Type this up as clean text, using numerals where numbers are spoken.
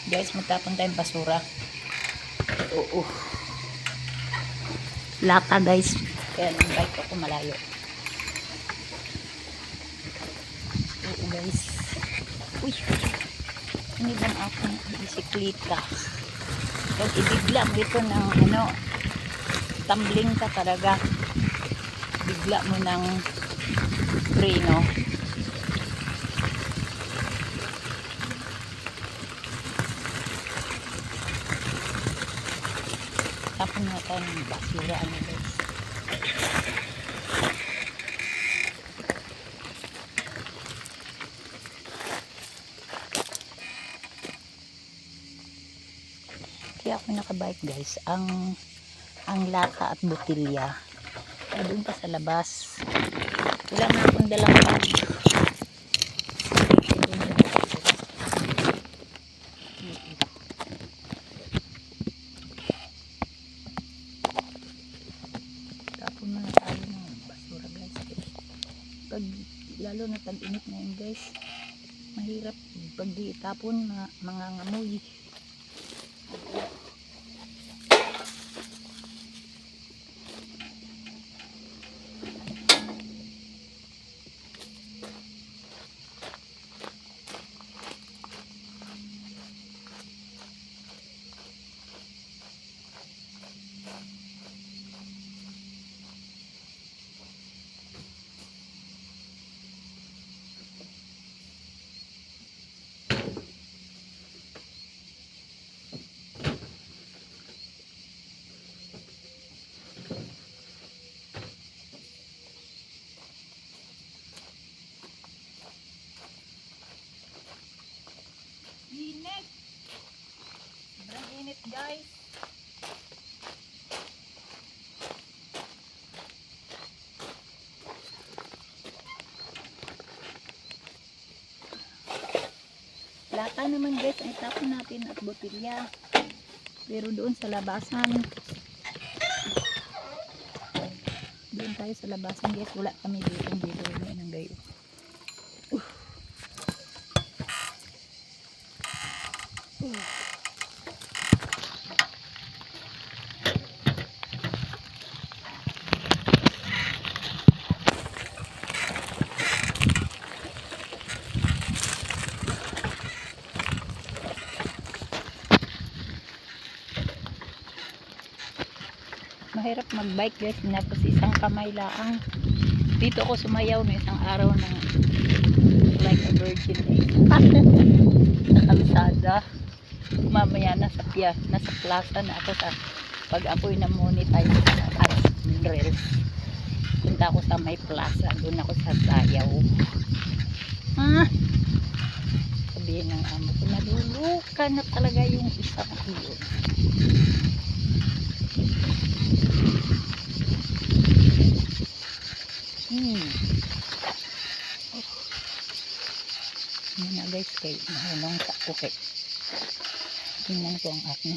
Guys, magtapon tayong basura. Oo. Lata guys. Kaya nang bike ako malayo. Oo guys. Uy. Ini bang akong bisikleta. Pag ibigla mo ito ng tumbling ka talaga. Bigla mo ng preno. Tapon na tayo ng basura guys. Kaya ako nakabike guys, ang lata at botilya ay doon pa sa labas. Wala na akong dalang bag. Tapon na tayo ng basura guys. Pag lalo na tag-init ngayon guys, mahirap pag di itapon, mga ngamoy. Init. Sobrang init guys. Lata naman guys, ang tapon natin at botilya. Pero doon sa labasan. Doon tayo sa labasan guys, wala kami dito ng gayo. Mahirap magbike guys, tapos isang kamay laang. Dito ako sumayaw no isang araw ng like a virgin sa kalsada. Mamaya nasa plaza na ako pag ako'y na-monetize sa ads reels. Punta ako sa may plaza, doon ako sa sayaw. Sabihin ng amo ko, nalulukan na talaga yung isang iyon. Yan na guys, kay mahulong sa ukit. Tingnan ko ang aking